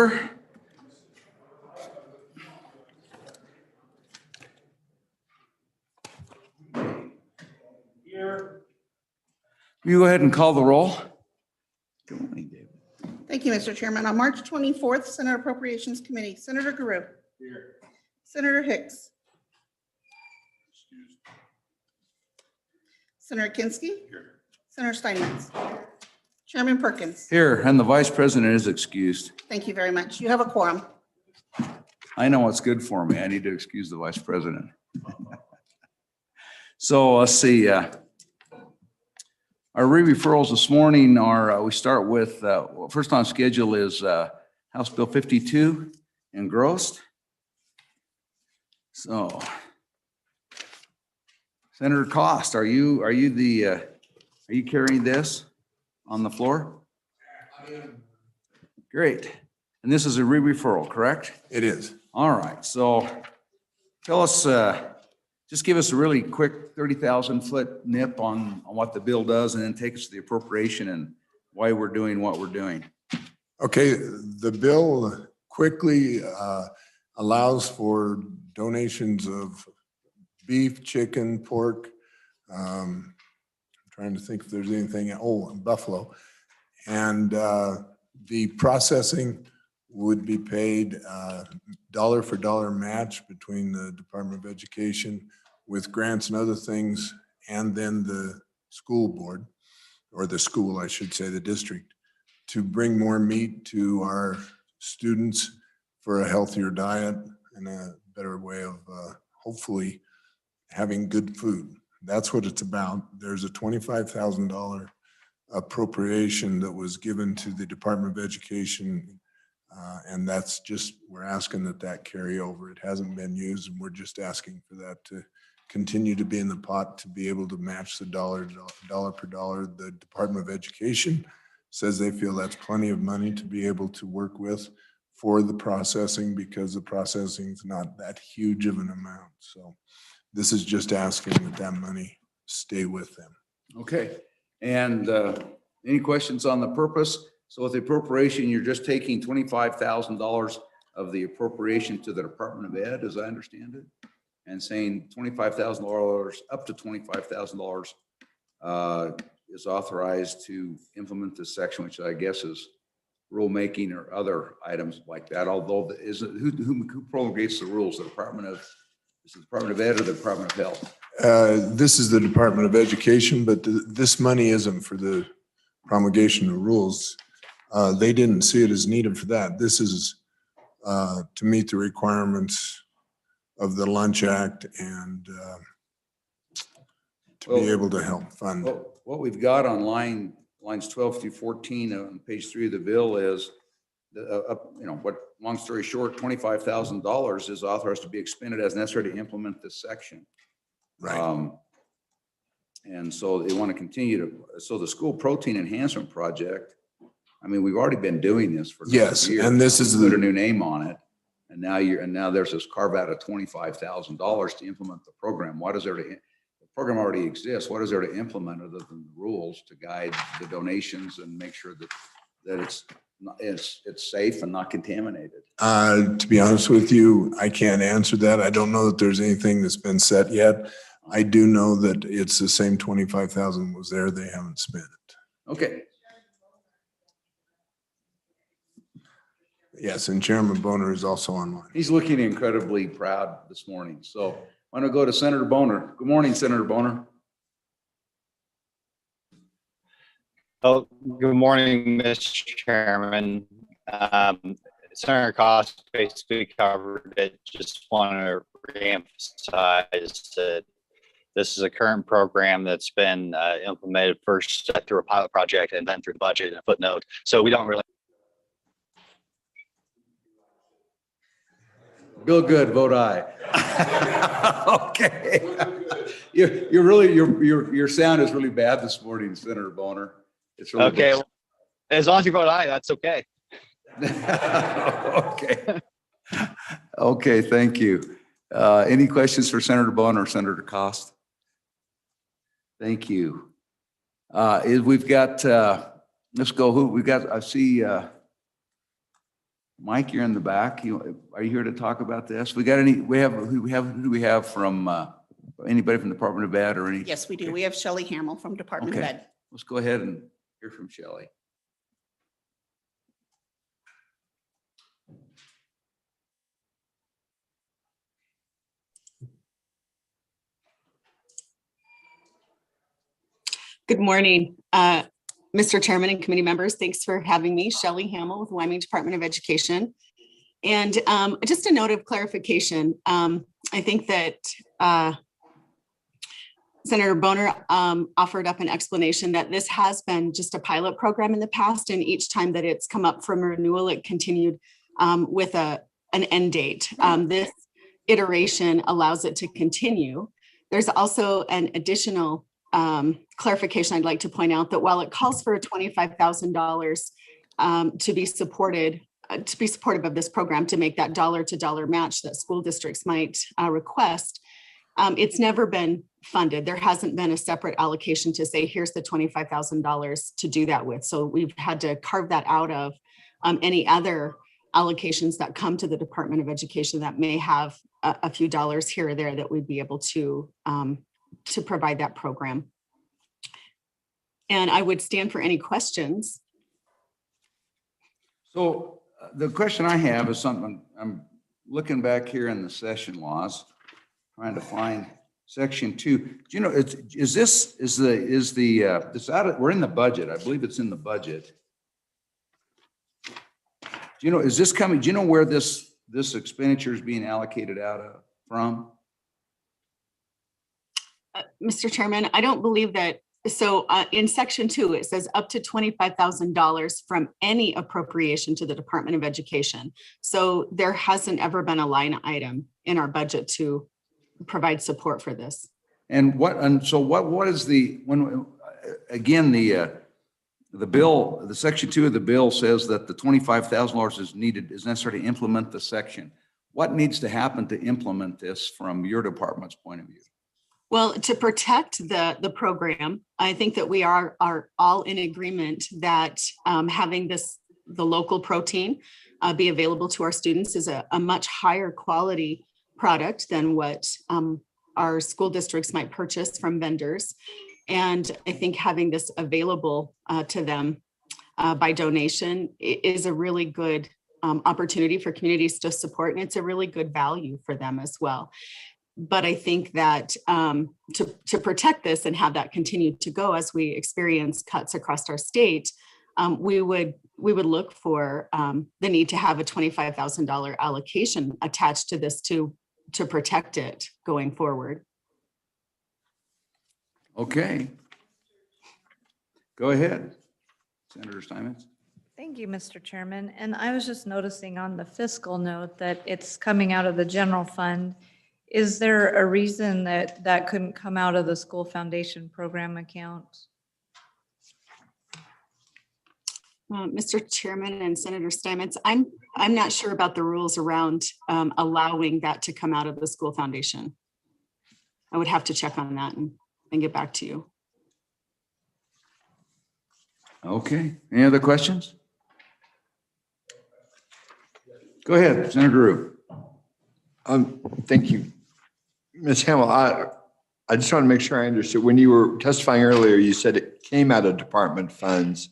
order. Here. You go ahead and call the roll. Good morning, David. Thank you, Mr. Chairman. On March 24th, Senate Appropriations Committee, Senator Guru. Here. Senator Hicks. Senator Kinski. Here. Senator Steinmetz. Chairman Perkins. Here, and the vice president is excused. Thank you very much. You have a quorum. I know what's good for me. I need to excuse the vice president. So let's see. Our re-referrals this morning are, we start with, first on schedule is House Bill 52 engrossed. So Senator Cost, are you carrying this on the floor? Great. And this is a re-referral, correct? It is. All right. So tell us, just give us a really quick 30,000-foot nip on what the bill does, and then take us to the appropriation and why we're doing what we're doing. Okay, the bill quickly allows for donations of beef, chicken, pork. I'm trying to think if there's anything, and buffalo. And the processing would be paid dollar for dollar match between the Department of Education with grants and other things, and then the school board, or the school, I should say, the district, to bring more meat to our students for a healthier diet and a better way of hopefully having good food. That's what it's about. There's a $25,000 appropriation that was given to the Department of Education, and that's just, we're asking that carry over. It hasn't been used, and we're just asking for that to continue to be in the pot to be able to match the dollar per dollar. The Department of Education says they feel that's plenty of money to be able to work with for the processing, because the processing is not that huge of an amount. So this is just asking that money stay with them. Okay. And any questions on the purpose? So with the appropriation, you're just taking $25,000 of the appropriation to the Department of Ed, as I understand it, and saying $25,000, up to $25,000 is authorized to implement this section, which I guess is rulemaking or other items like that. Although who promulgates the rules? Is the Department of Ed or the Department of Health? This is the Department of Education, but this money isn't for the promulgation of rules. They didn't see it as needed for that. This is to meet the requirements of the Lunch Act and to be able to help fund. What we've got on lines 12 through 14 on page 3 of the bill is, long story short, $25,000 is authorized to be expended as necessary to implement this section. Right. And so they want to continue so the school protein enhancement project, I mean, we've already been doing this for years. And this is put a new name on it. And now there's this carve out of $25,000 to implement the program. What is there the program already exists. What is there to implement other than the rules to guide the donations and make sure that it's safe and not contaminated? To be honest with you, I can't answer that. I don't know that there's anything that's been set yet. I do know that it's the same 25,000 was there. They haven't spent it. Okay. Yes, and Chairman Boner is also online. He's looking incredibly proud this morning. So I'm going to go to Senator Boner. Good morning, Senator Boner. Oh, good morning, Mr. Chairman. Senator Cost basically covered it. Just want to reemphasize that this is a current program that's been implemented first through a pilot project and then through the budget and a footnote. So we don't really. Real good, vote aye. Okay. Your sound is really bad this morning, Senator Boner. It's really okay. Well, as long as you vote aye, that's okay. Okay. Okay, thank you. Any questions for Senator Boner or Senator Cost? Thank you. We've got, let's go. Who we've got? I see Mike, you're in the back. Are you here to talk about this? We got any, who do we have from, anybody from the Department of Ed or any? Yes, we do. We have Shelly Hamill from Department of Okay. Ed. Let's go ahead and hear from Shelly. Good morning, Mr. Chairman and committee members. Thanks for having me. Shelly Hamill with Wyoming Department of Education. And just a note of clarification. I think that Senator Boner offered up an explanation that this has been just a pilot program in the past, and each time that it's come up from renewal, it continued with an end date. This iteration allows it to continue. There's also an additional clarification I'd like to point out, that while it calls for $25,000 to be supportive of this program, to make that dollar-to-dollar match that school districts might request, it's never been funded. There hasn't been a separate allocation to say, here's the $25,000 to do that with. So we've had to carve that out of any other allocations that come to the Department of Education that may have a few dollars here or there that we'd be able to provide that program. And I would stand for any questions. So the question I have is something, I'm looking back here in the session laws, trying to find section 2. Do you know, we're in the budget. I believe it's in the budget. Do you know, is this coming, do you know where this expenditure is being allocated out of from? Mr. Chairman, I don't believe that. So in section 2, it says up to $25,000 from any appropriation to the Department of Education. So there hasn't ever been a line item in our budget to provide support for this. And so what is the, when, again, the bill, the section 2 of the bill says that the $25,000 is necessary to implement the section. What needs to happen to implement this from your department's point of view? Well, to protect the program, I think that we are all in agreement that having the local protein be available to our students is a much higher quality product than what our school districts might purchase from vendors. And I think having this available to them by donation is a really good opportunity for communities to support, and it's a really good value for them as well. But I think that to protect this and have that continue to go as we experience cuts across our state, we would look for the need to have a $25,000 allocation attached to this to protect it going forward. Okay. Go ahead, Senator Steinmetz. Thank you, Mr. Chairman. And I was just noticing on the fiscal note that it's coming out of the general fund. Is there a reason that that couldn't come out of the school foundation program account? Mr. Chairman and Senator Steinmetz, I'm not sure about the rules around allowing that to come out of the school foundation. I would have to check on that and get back to you. Okay, any other questions? Go ahead, Senator Drew. Thank you. Ms. Hamill, I just want to make sure I understood. When you were testifying earlier, you said it came out of department funds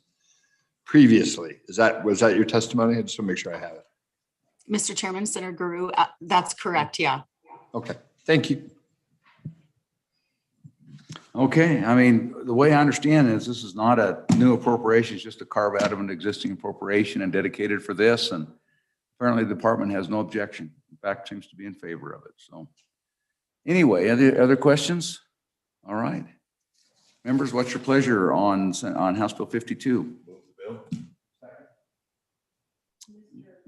previously. Was that your testimony? I just want to make sure I have it. Mr. Chairman, Senator Guru, that's correct, yeah. Okay, thank you. Okay, I mean, the way I understand it is this is not a new appropriation, it's just a carve out of an existing appropriation and dedicated for this. And apparently the department has no objection. In fact, seems to be in favor of it. So anyway, other questions? All right. Members, what's your pleasure on House Bill 52?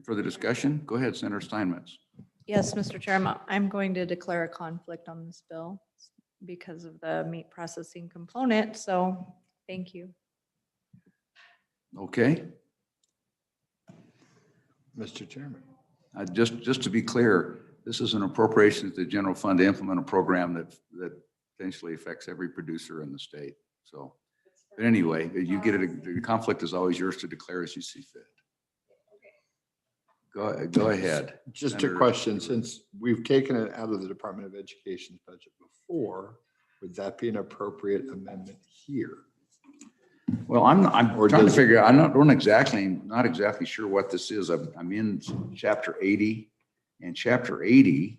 For the discussion, go ahead, Senator Steinmetz. Yes, Mr. Chairman, I'm going to declare a conflict on this bill because of the meat processing component. So thank you. Okay. Mr. Chairman. Just to be clear, this is an appropriation to the general fund to implement a program that potentially affects every producer in the state. So, but anyway, you get it. The conflict is always yours to declare as you see fit. Go ahead. Just a Senator. question, since we've taken it out of the Department of Education's budget before, would that be an appropriate amendment here? Well, I'm Or trying to does- figure, I'm not exactly sure what this is. I'm in chapter 80, and chapter 80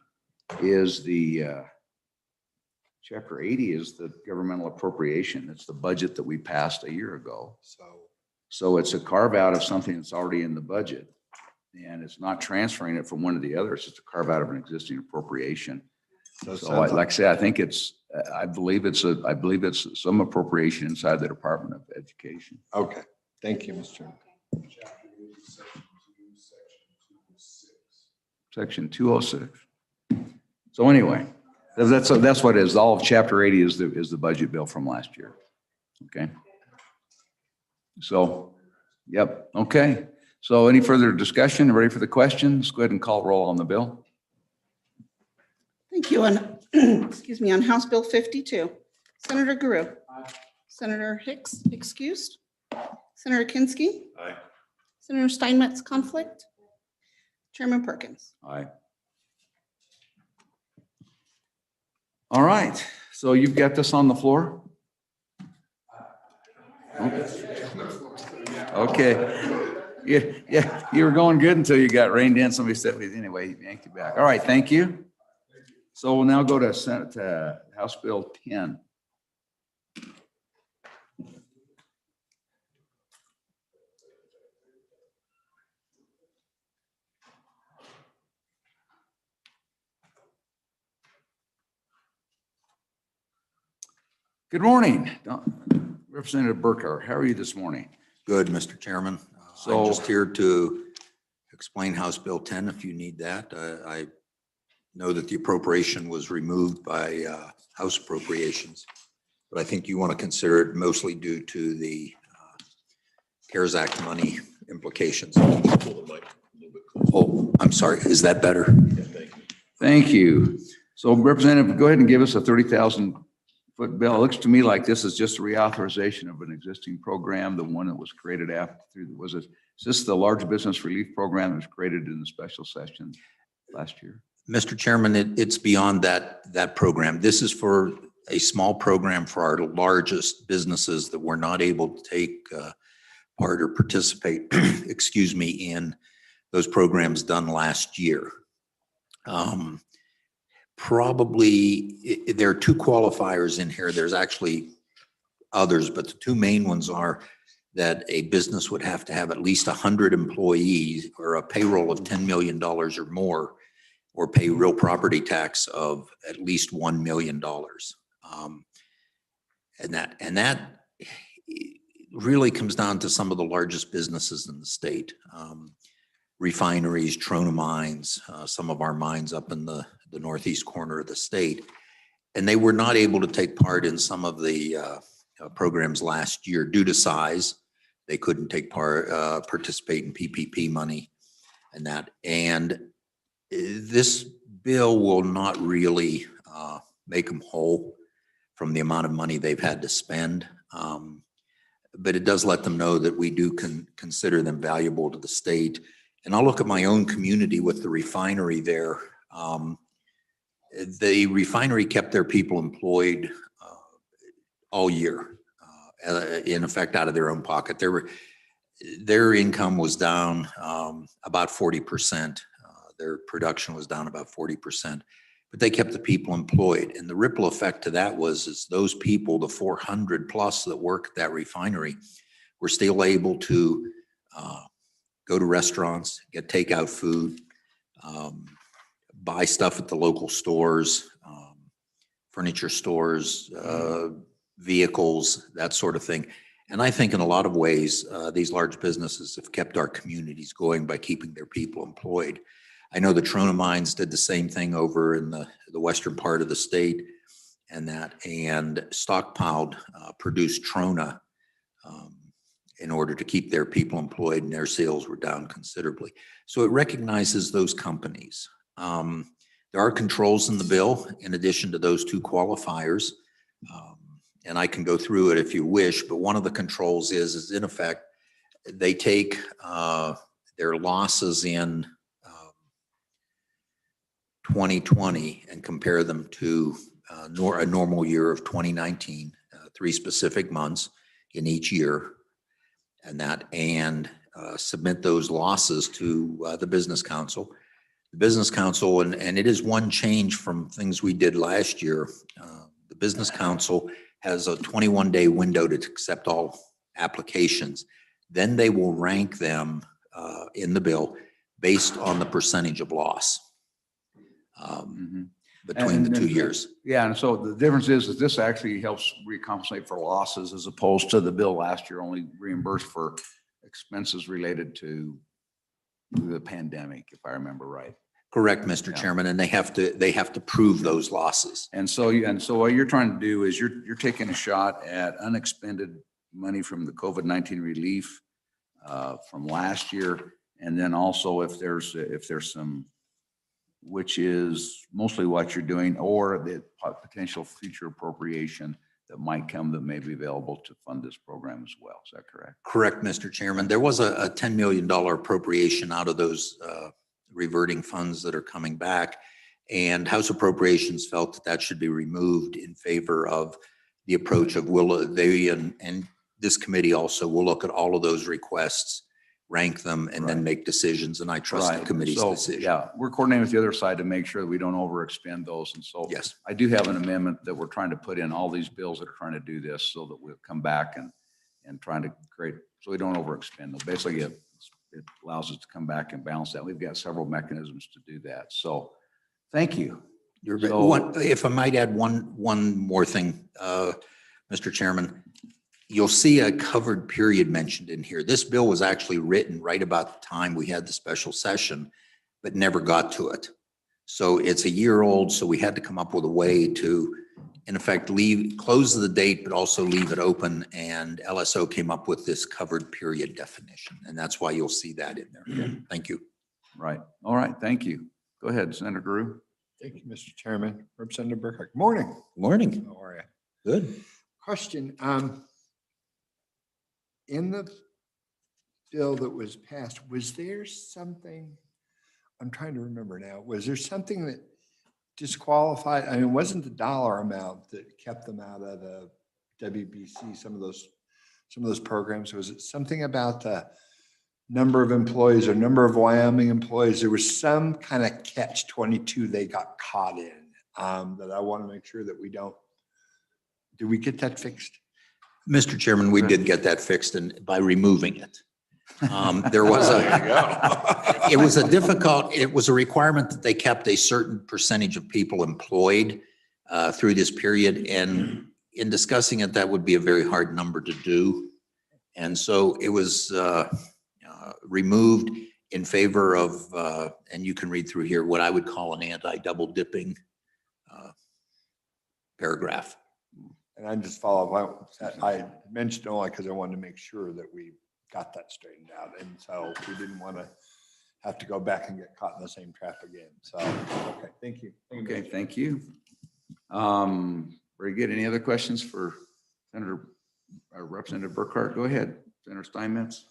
is the governmental appropriation. It's the budget that we passed a year ago. So it's a carve out of something that's already in the budget. And it's not transferring it from one to the other. It's just a carve out of an existing appropriation. So it So sounds like I say, I believe it's some appropriation inside the Department of Education. Okay, thank you, Mr. Chairman. Section 206. So anyway, that's what it is. All of chapter 80 is the budget bill from last year. Okay. So, yep. Okay. So any further discussion? Ready for the questions? Go ahead and call roll on the bill. Thank you. On, excuse me, on House Bill 52, Senator Guru. Senator Hicks, excused. Senator Kinsky. Aye. Senator Steinmetz, conflict. Chairman Perkins. Aye. All right. So you've got this on the floor? Okay. Yeah, you were going good until you got reined in. Somebody said, anyway, he yanked you back. All right, thank you. So we'll now go to House Bill 10. Good morning, Representative Burkhardt. How are you this morning? Good, Mr. Chairman. So- I'm just here to explain House Bill 10 if you need that. I know that the appropriation was removed by House Appropriations, but I think you want to consider it mostly due to the CARES Act money implications. Oh, I'm sorry. Is that better? Thank you. So Representative, go ahead and give us a 30,000-foot bill. It looks to me like this is just a reauthorization of an existing program, the one that was created is this the large business relief program that was created in the special session last year? Mr. Chairman, it's beyond that program. This is for a small program for our largest businesses that were not able to take part or participate, excuse me, in those programs done last year. Probably there are two qualifiers in here. There's actually others, but the two main ones are that a business would have to have at least 100 employees or a payroll of $10 million or more, or pay real property tax of at least $1 million. And that really comes down to some of the largest businesses in the state. Refineries, trona mines, some of our mines up in the northeast corner of the state. And they were not able to take part in some of the programs last year due to size. They couldn't take part, participate in PPP money and that. And this bill will not really make them whole from the amount of money they've had to spend. But it does let them know that we do consider them valuable to the state. And I'll look at my own community with the refinery there. The refinery kept their people employed all year, in effect, out of their own pocket. Their income was down about 40%. Their production was down about 40%, but they kept the people employed. And the ripple effect to that is those people, the 400 plus that work at that refinery, were still able to go to restaurants, get takeout food, buy stuff at the local stores, furniture stores, vehicles, that sort of thing. And I think in a lot of ways, these large businesses have kept our communities going by keeping their people employed. I know the trona mines did the same thing over in the western part of the state and stockpiled, produced trona in order to keep their people employed, and their sales were down considerably. So it recognizes those companies. There are controls in the bill in addition to those two qualifiers. And I can go through it if you wish, but one of the controls is in effect, they take their losses in 2020 and compare them to a normal year of 2019, 3 specific months in each year, and submit those losses to the Business Council. The Business Council, and it is one change from things we did last year. The Business Council has a 21-day window to accept all applications. Then they will rank them in the bill based on the percentage of loss between the 2 years. Yeah, and so the difference is that this actually helps recompensate for losses as opposed to the bill last year only reimbursed for expenses related to the pandemic, if I remember right. Correct, Mr. Chairman, and they have to prove those losses. And so what you're trying to do is you're taking a shot at unexpended money from the COVID-19 relief from last year, and then also if there's some, which is mostly what you're doing, or the potential future appropriation that might come that may be available to fund this program as well. Is that correct? Correct, Mr. Chairman. There was a $10 million appropriation out of those reverting funds that are coming back, and House Appropriations felt that should be removed in favor of the approach of and this committee also will look at all of those requests, rank them, and then make decisions. And I trust the committee's decision. Yeah, we're coordinating with the other side to make sure that we don't overexpend those. And so yes, I do have an amendment that we're trying to put in all these bills that are trying to do this so that we'll come back and trying to create, so we don't overexpend them. Basically, it allows us to come back and balance that. We've got several mechanisms to do that. So thank you. If I might add one more thing, Mr. Chairman, you'll see a covered period mentioned in here. This bill was actually written right about the time we had the special session, but never got to it. So it's a year old. So we had to come up with a way to, in effect, close the date, but also leave it open. And LSO came up with this covered period definition. And that's why you'll see that in there. Thank you. Right. All right. Thank you. Go ahead, Senator Drew. Thank you, Mr. Chairman. Representative Burkhart. Good morning. Morning. How are you? Good. Question. In the bill that was passed, was there something, I'm trying to remember now, was there something that disqualified? I mean, it wasn't the dollar amount that kept them out of the WBC, some of those programs? Was it something about the number of employees or number of Wyoming employees? There was some kind of catch-22 they got caught in that I want to make sure that we don't. Did we get that fixed? Mr. Chairman, we did get that fixed and by removing it. There was it was a requirement that they kept a certain percentage of people employed through this period. And in discussing it, that would be a very hard number to do. And so it was removed in favor of, and you can read through here, what I would call an anti-double dipping paragraph. And I just follow up. I mentioned only because I wanted to make sure that we got that straightened out. And so we didn't want to have to go back and get caught in the same trap again. So, okay, thank you. Okay, thank you. Very good. Any other questions for Representative Burkhart? Go ahead, Senator Steinmetz.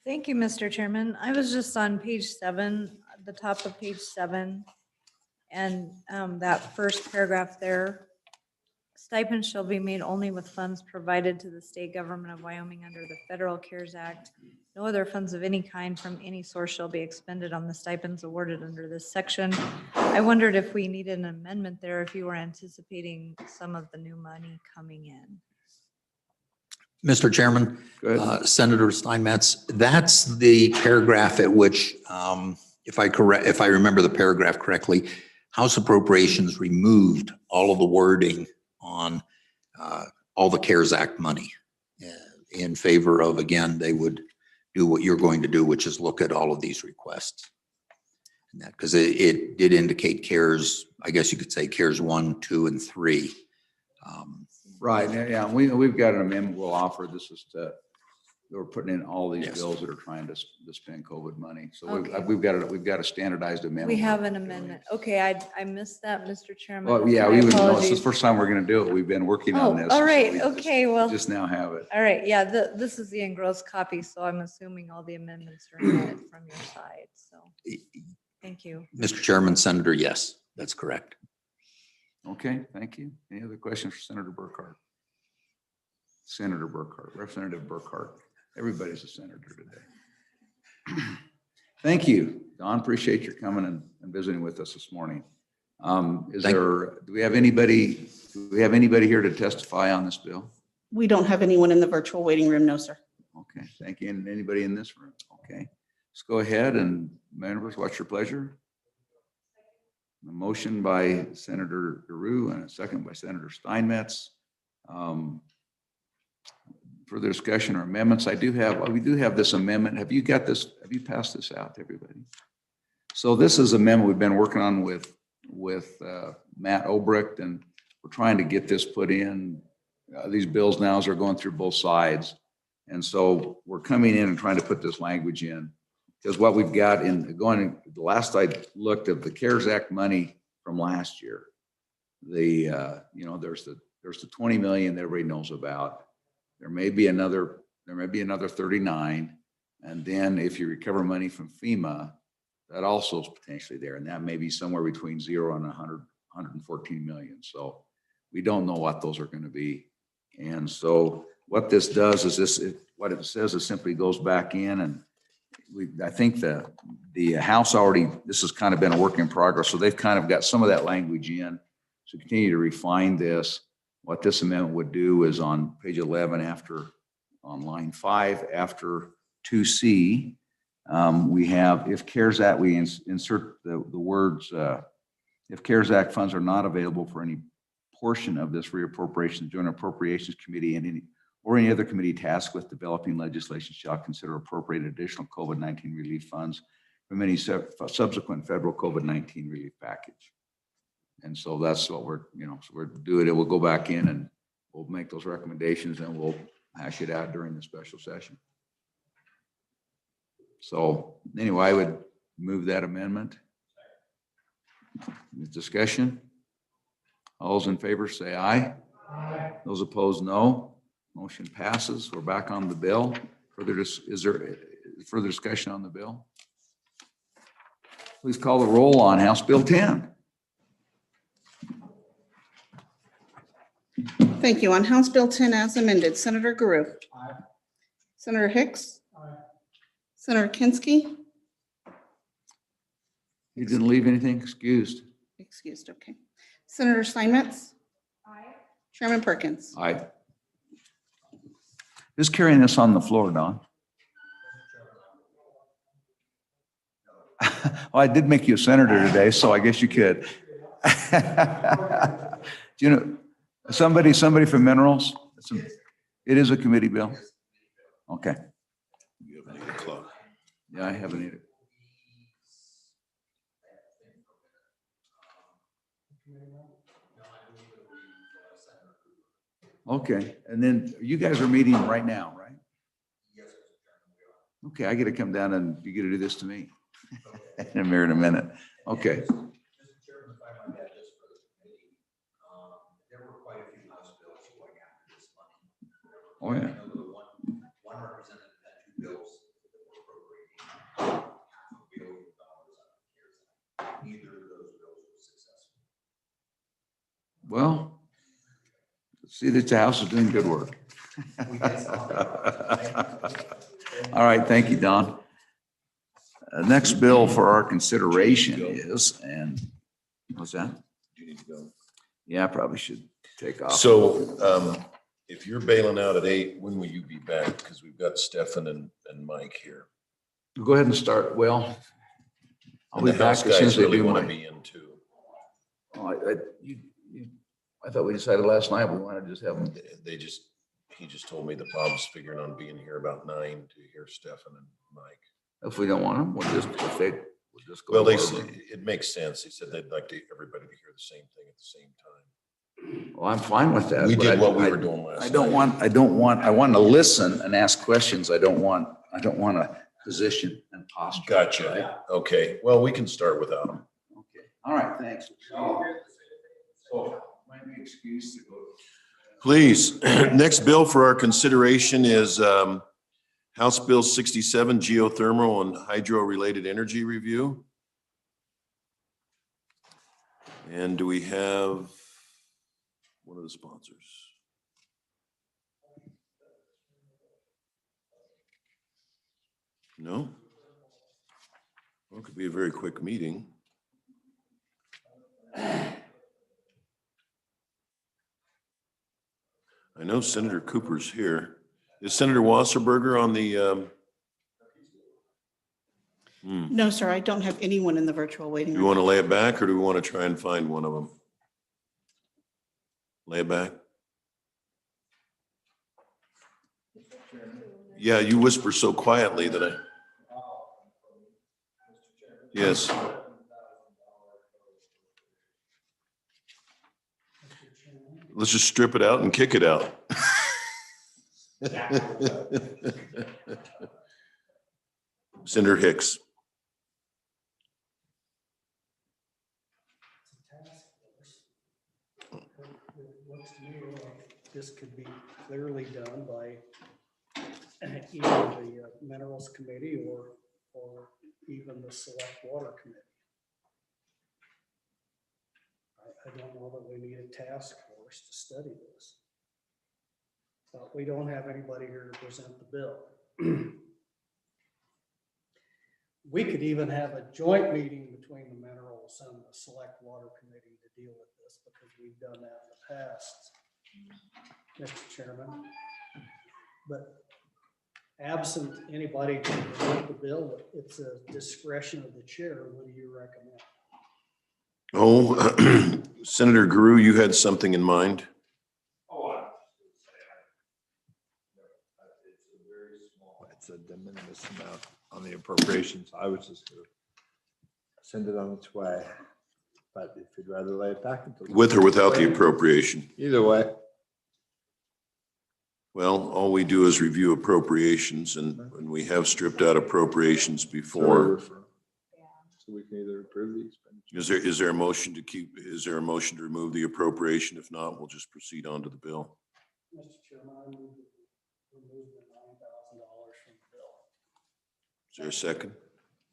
Thank you, Mr. Chairman. I was just on page 7, the top of page 7, and that first paragraph there. Stipends shall be made only with funds provided to the state government of Wyoming under the Federal CARES Act. No other funds of any kind from any source shall be expended on the stipends awarded under this section. I wondered if we needed an amendment there, if you were anticipating some of the new money coming in. Mr. Chairman, Senator Steinmetz, that's the paragraph at which, if I remember the paragraph correctly, House Appropriations removed all of the wording on all the CARES Act money in favor of, again, they would do what you're going to do, which is look at all of these requests. And that, because it did indicate CARES, I guess you could say CARES 1, 2, and 3. Right. Yeah. We've got an amendment we'll offer. This is we're putting in all these bills that are trying to spend COVID money. So Okay. we've got a standardized amendment. We have an amendment. Okay, I missed that, Mr. Chairman. Well, yeah, My it's apologies. the first time we're going to do it. We've been working on this. All right. So we Okay, well. just now have it. All right, yeah, this is the engrossed copy, so I'm assuming all the amendments are in it from your side, so, thank you. Mr. Chairman, Senator, yes. That's correct. Okay, thank you. Any other questions for Senator Burkhart? Senator Burkhart, Representative Burkhart. Everybody's a senator today. Thank you, Don. Appreciate your coming and visiting with us this morning. Do we have anybody here to testify on this bill? We don't have anyone in the virtual waiting room, no, sir. Okay, thank you. And anybody in this room? Okay, let's go ahead and members, what's your pleasure? A motion by Senator Giroux and a second by Senator Steinmetz. Further discussion or amendments? We do have this amendment. Have you got this? Have you passed this out to everybody? So this is an amendment we've been working on with Matt Obrecht, and we're trying to get this put in. These bills now are going through both sides. And so we're coming in and trying to put this language in, because what we've got the last I looked of the CARES Act money from last year, there's the 20 million that everybody knows about. There may be another 39. And then if you recover money from FEMA, that also is potentially there. And that may be somewhere between 0 and 114 million. So we don't know what those are going to be. And so what this does is what it says is simply goes back in, and I think the House already, this has kind of been a work in progress. So they've kind of got some of that language in. So continue to refine this. What this amendment would do is on page 11, on line 5, after 2C, we have, if CARES Act, we insert the words, if CARES Act funds are not available for any portion of this reappropriation, Joint Appropriations Committee and any other committee tasked with developing legislation shall consider appropriate additional COVID-19 relief funds from any subsequent federal COVID-19 relief package. And so that's what we're doing. It will go back in and we'll make those recommendations and we'll hash it out during the special session. So anyway, I would move that amendment. Discussion. All those in favor say aye. Aye. Those opposed, no. Motion passes. We're back on the bill. Is there further discussion on the bill? Please call the roll on House Bill 10. Thank you. On House Bill 10 as amended, Senator Giroux. Aye. Senator Hicks. Aye. Senator Kinski. You didn't leave anything excused? Excused, okay. Senator Steinmetz. Aye. Chairman Perkins. Aye. Who's carrying this on the floor, Don? Well, I did make you a senator today, so I guess you could. Do you know somebody from Minerals? It is a committee bill. Okay. You haven't either clock. Yeah, I haven't either. Okay, and then you guys are meeting right now, right? Yes. Okay, I get to come down and you get to do this to me in a minute. Okay. Oh, yeah. One representative had 2 bills that were appropriating $500 million out of CARES Act. Neither of those bills were successful. Well, see that the House is doing good work. All right, thank you, Don. Next bill for our consideration is, and what's that? Do you need to go? Yeah, I probably should take off. So if you're bailing out at 8, when will you be back? Because we've got Stefan and Mike here. Go ahead and start. Well, I'll And be the back House as soon as guys they really do want to my. be in too. Oh, I thought we decided last night we wanted to just have them. He just told me that Bob's figuring on being here about 9 to hear Stefan and Mike. If we don't want them, we'll just go. Well, over. it makes sense. He said they'd like everybody to hear the same thing at the same time. Well, I'm fine with that. We but did what we were doing last night. I want to listen and ask questions. I don't want a position and posture. Gotcha. Right? Okay. Well, we can start without him. Okay. All right. Thanks. So, might be excused to go. Please. Next bill for our consideration is House Bill 67, Geothermal and Hydro-Related Energy Review. And do we have one of the sponsors? No? Well, it could be a very quick meeting. I know Senator Cooper's here. Is Senator Wasserberger on the? No, sir, I don't have anyone in the virtual waiting Do we room. want to lay it back or do we want to try and find one of them? Lay it back? Yeah, you whisper so quietly that I. Yes. Let's just strip it out and kick it out. Senator Hicks. It looks to me like this could be clearly done by either the Minerals Committee or even the Select Water Committee. I don't know that we need a task force to study this. But we don't have anybody here to present the bill. We could even have a joint meeting between the Minerals and the Select Water Committee to deal with this, because we've done that in the past, Mr. Chairman. But absent anybody to present the bill, it's a discretion of the chair. What do you recommend? Oh, Senator Guru, you had something in mind? It's a de minimis amount on the appropriations. I was just gonna send it on its way. But if you'd rather lay it back until. With or without the appropriation? Either way. Well, all we do is review appropriations, and we have stripped out appropriations before. So we can either approve the expenditure. Is there a motion to remove the appropriation? If not, we'll just proceed on to the bill. Mr. Chairman, I move to remove the $9,000 from the bill. Is there a second?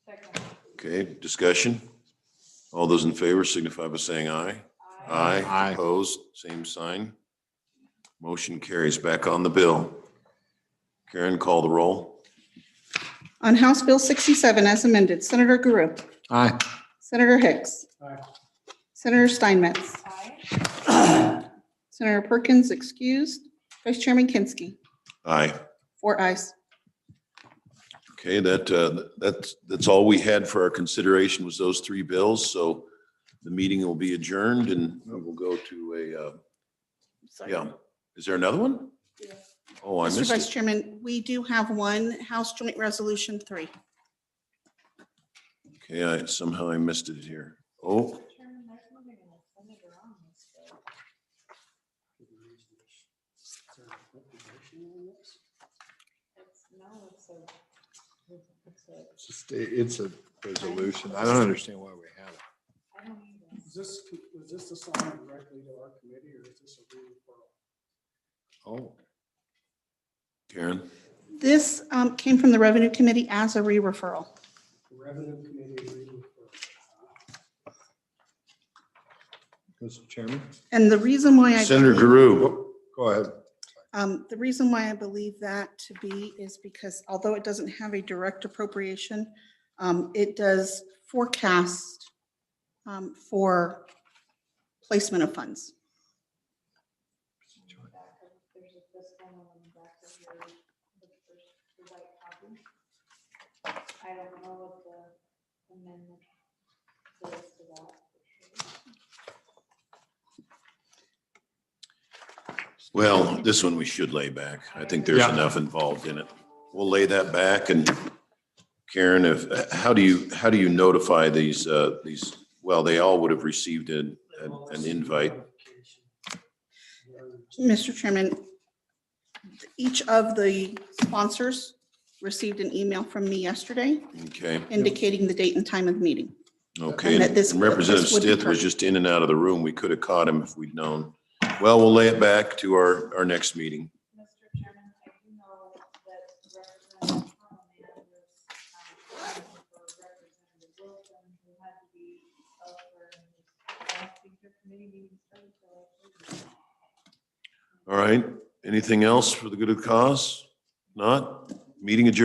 Second. Okay, discussion. All those in favor signify by saying aye. Aye. Aye. Opposed, same sign. Motion carries. Back on the bill. Karen, call the roll. On House Bill 67 as amended, Senator Guru, Aye. Senator Hicks, Aye. Senator Steinmetz, Aye. Senator Perkins excused, Vice Chairman Kinski, Aye. 4 ayes. Okay, that's all we had for our consideration was those three bills. So the meeting will be adjourned and we will go to yeah. Is there another one? Oh, I Mr. missed Vice it. Chairman, we do have one House Joint Resolution 3. Okay, somehow I missed it here. Oh, Chairman, there's nobody in the senator on this bill. Is there a appropriation on this? It's a resolution. I don't understand why we have it. I don't either. Was this assigned directly to our committee, or is this a referral? Oh. Karen. This came from the Revenue Committee as a re-referral. The Revenue Committee referral. Mr. Chairman? And the reason why I. Senator believe- Guru. Go ahead. The reason why I believe that to be is because although it doesn't have a direct appropriation, it does forecast for placement of funds. There's a fiscal one on the back of your, the white copy. I don't know what the amendment is to that. for sure. Well, this one we should lay back. I think there's Yeah. enough involved in it. We'll lay that back. And Karen, how do you notify these, well, they all would have received an invite. Mr. Chairman, each of the sponsors received an email from me yesterday Okay, indicating the date and time of the meeting. okay. And that this- And Representative this would be Stith was correct. just in and out of the room. We could have caught him if we'd known. Well, we'll lay it back to our next meeting. Mr. Chairman, I do know that Representative Conlon was for Representative Wilson, who had to be elsewhere and was asking All right, anything else for the good of the cause? Not? Meeting adjourned.